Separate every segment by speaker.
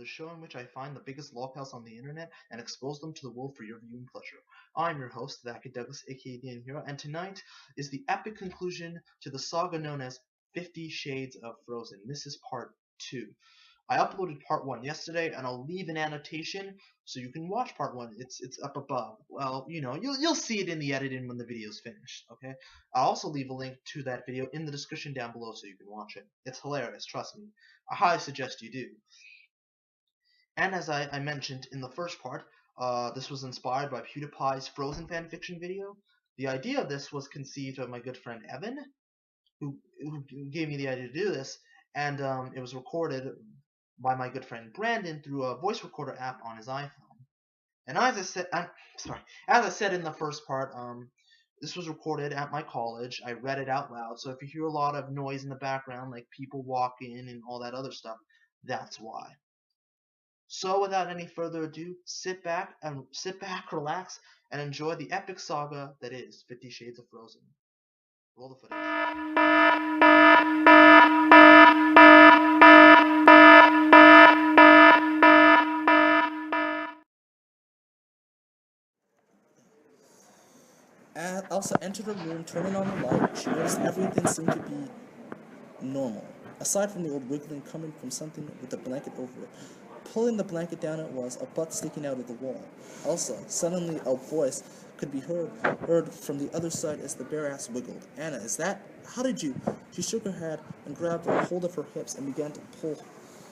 Speaker 1: show in which I find the biggest lolcows on the internet and expose them to the world for your viewing pleasure. I'm your host, ThatKidDouglas, aka the Hero, and tonight is the epic conclusion to the saga known as 50 Shades of Frozen. This is part 2. I uploaded part 1 yesterday, and I'll leave an annotation so you can watch part 1. It's up above. Well, you know, you'll see it in the editing when the video's finished, okay? I'll also leave a link to that video in the description down below so you can watch it. It's hilarious, trust me. I highly suggest you do. And as I mentioned in the first part, this was inspired by PewDiePie's Frozen fanfiction video. The idea of this was conceived by my good friend Evan, who gave me the idea to do this, and it was recorded by my good friend Brandon through a voice recorder app on his iPhone. And as I said in the first part, this was recorded at my college. I read it out loud, so if you hear a lot of noise in the background, like people walking and all that other stuff, that's why. So without any further ado, sit back, relax, and enjoy the epic saga that is 50 Shades of Frozen. Roll the footage.
Speaker 2: Elsa entered her room, turning on the light. She noticed everything seemed to be normal, aside from the old wiggling coming from something with a blanket over it. Pulling the blanket down it was, a butt sticking out of the wall. Elsa, suddenly a voice could be heard from the other side as the bare ass wiggled. Anna, is that? How did you? She shook her head and grabbed a hold of her hips and began to pull,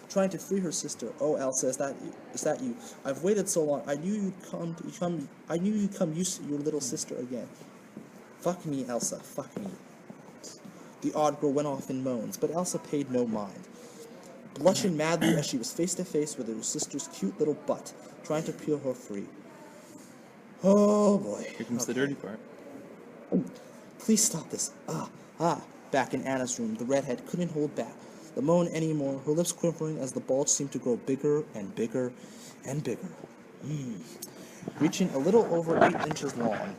Speaker 2: trying to free her sister. Oh, Elsa, is that you? I've waited so long. I knew you'd come use your little sister again. Fuck me, Elsa, fuck me. The odd girl went off in moans, but Elsa paid no mind, blushing madly as she was face to face with her sister's cute little butt, trying to peel her free. Oh boy.
Speaker 3: Here comes the dirty part.
Speaker 2: Please stop this. Back in Anna's room, the redhead couldn't hold back the moan anymore, her lips quivering as the bulge seemed to grow bigger and bigger and bigger. Reaching a little over 8 inches long.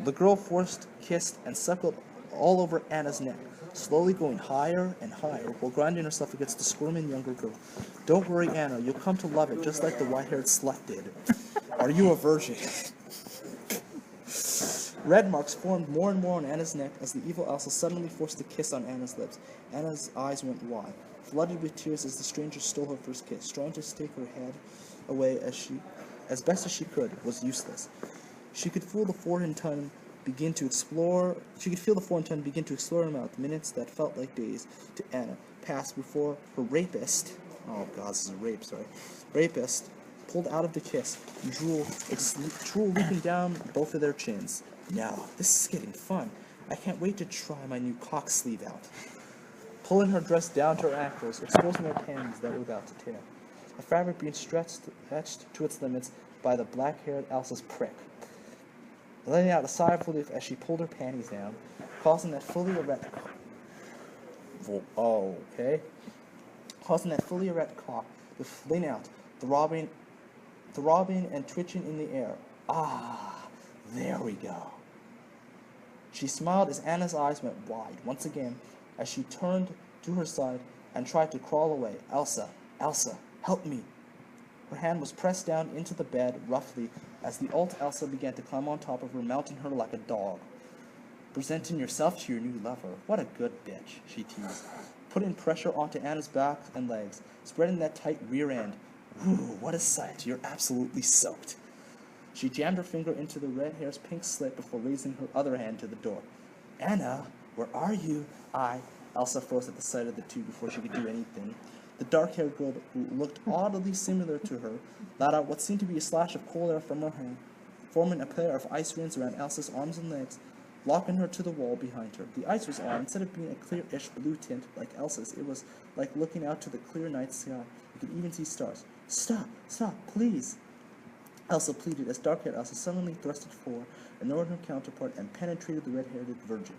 Speaker 2: The girl forced, kissed, and suckled all over Anna's neck, slowly going higher and higher while grinding herself against the squirming younger girl. Don't worry, Anna, you'll come to love it just like the white-haired slut did. Are you a virgin? Red marks formed more and more on Anna's neck as the evil Elsa suddenly forced a kiss on Anna's lips. Anna's eyes went wide, flooded with tears as the stranger stole her first kiss. Trying to take her head away as best as she could was useless. She could feel the foreign tongue begin to explore her mouth. Minutes that felt like days to Anna passed before her rapist, oh god, this is a rape, sorry, rapist pulled out of the kiss, drool leaking down both of their chins. Now, this is getting fun. I can't wait to try my new cock sleeve out. Pulling her dress down to her ankles, exposing her panties that were about to tear. The fabric being stretched to its limits by the black-haired Elsa's prick. Letting out a sigh of relief as she pulled her panties down, causing that fully erect cock to fling out, throbbing and twitching in the air. Ah, there we go. She smiled as Anna's eyes went wide once again as she turned to her side and tried to crawl away. Elsa, help me. Her hand was pressed down into the bed roughly as the old Elsa began to climb on top of her, mounting her like a dog. Presenting yourself to your new lover. What a good bitch, she teased, putting pressure onto Anna's back and legs, spreading that tight rear end. Ooh, what a sight. You're absolutely soaked. She jammed her finger into the red hair's pink slit before raising her other hand to the door. Anna, where are you? Elsa froze at the sight of the two before she could do anything. The dark-haired girl, who looked oddly similar to her, let out what seemed to be a slash of cold air from her hand, forming a pair of ice rings around Elsa's arms and legs, locking her to the wall behind her. The ice was on. Instead of being a clear-ish blue tint like Elsa's, it was like looking out to the clear night sky. You could even see stars. Stop, please. Elsa pleaded as dark-haired Elsa suddenly thrusted forward, ignored her counterpart, and penetrated the red-haired virgin.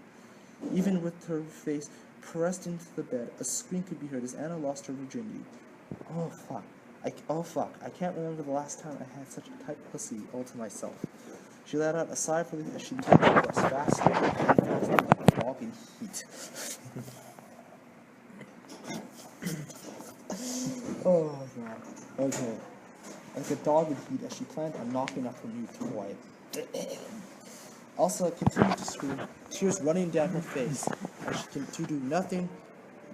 Speaker 2: Even with her face pressed into the bed, a scream could be heard as Anna lost her virginity. Oh fuck. I can't remember the last time I had such a tight pussy all to myself. She let out a sigh of relief as she began to press faster and faster like a dog in heat. Oh god. Okay. Like a dog would heed as she planned on knocking up her new toy. Elsa continued to scream, tears running down her face, as she continued to do nothing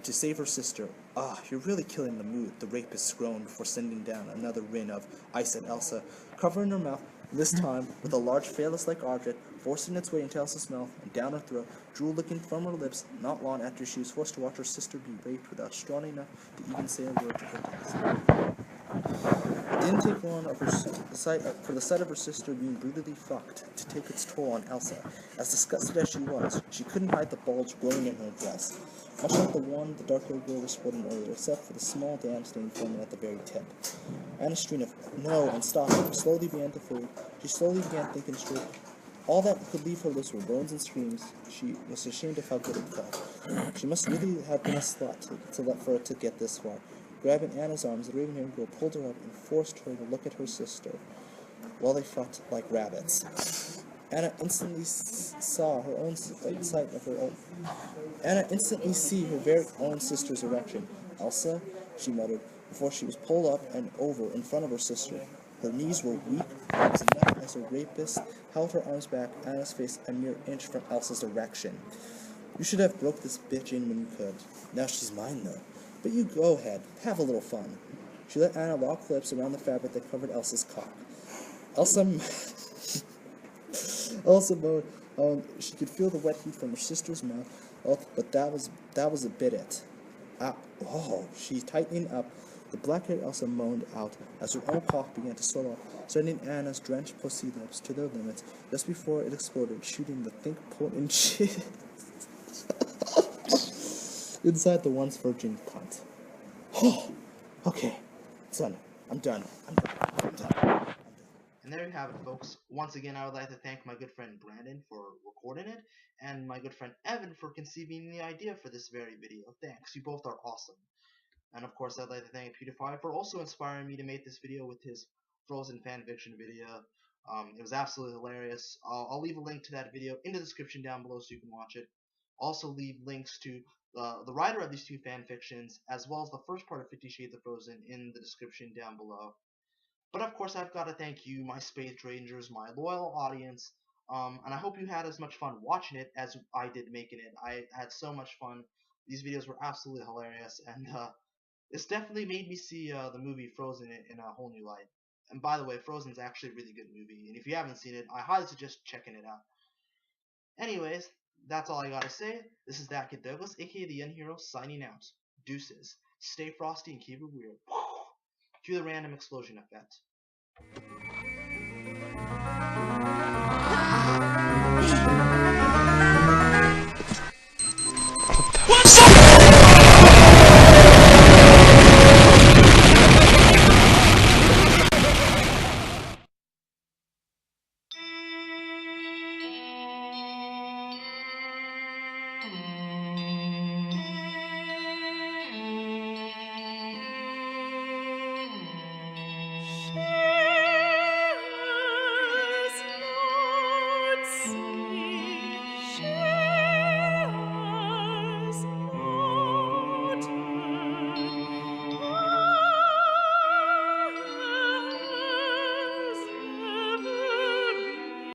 Speaker 2: to save her sister. Ah, you're really killing the mood, the rapist groaned before sending down another rin of ice at Elsa, covering her mouth, this time with a large phallus-like object, forcing its way into Elsa's mouth and down her throat, drool licking from her lips, not long after she was forced to watch her sister be raped without strong enough to even say a word to protest. It didn't take long for the sight of her sister being brutally fucked to take its toll on Elsa. As disgusted as she was, she couldn't hide the bulge glowing in her dress, much like the one the dark-haired girl was sporting earlier, except for the small dam stain forming at the very tip. Anna's string of no and stop slowly began to fade. She slowly began thinking straight. All that could leave her lips were groans and screams. She was ashamed of how good it felt. She must really have been a slut for it to get this far. Grabbing Anna's arms, the raven-haired girl pulled her up and forced her to look at her sister, while they fought like rabbits. Anna instantly saw her own sight of her own. Anna instantly see her very own sister's erection. Elsa, she muttered, before she was pulled up and over in front of her sister. Her knees were weak, and it was enough as her rapist held her arms back, Anna's face a mere inch from Elsa's erection. You should have broke this bitch in when you could. Now she's mine, though. But you go ahead, have a little fun. She let Anna lock lips around the fabric that covered Elsa's cock. Elsa moaned. She could feel the wet heat from her sister's mouth, but that was a bit it. She tightening up. The black-haired Elsa moaned out as her own cock began to swell up, sending Anna's drenched pussy lips to their limits just before it exploded, shooting the think potent shit inside the once virgin cunt. Okay, son, I'm done.
Speaker 1: And there you have it, folks. Once again, I would like to thank my good friend Brandon for recording it, and my good friend Evan for conceiving the idea for this very video. Thanks, you both are awesome. And of course, I'd like to thank PewDiePie for also inspiring me to make this video with his Frozen fanfiction video. It was absolutely hilarious. I'll leave a link to that video in the description down below so you can watch it. Also leave links to the writer of these two fanfictions, as well as the first part of 50 Shades of Frozen in the description down below. But of course, I've got to thank you, my Space Rangers, my loyal audience, and I hope you had as much fun watching it as I did making it. I had so much fun. These videos were absolutely hilarious, and it's definitely made me see the movie Frozen in a whole new light. And by the way, Frozen's actually a really good movie, and if you haven't seen it, I highly suggest checking it out. Anyways, that's all I gotta say. This is ThatKidDouglas, aka the Unhero, signing out. Deuces. Stay frosty and keep it weird. Cue the random explosion effect.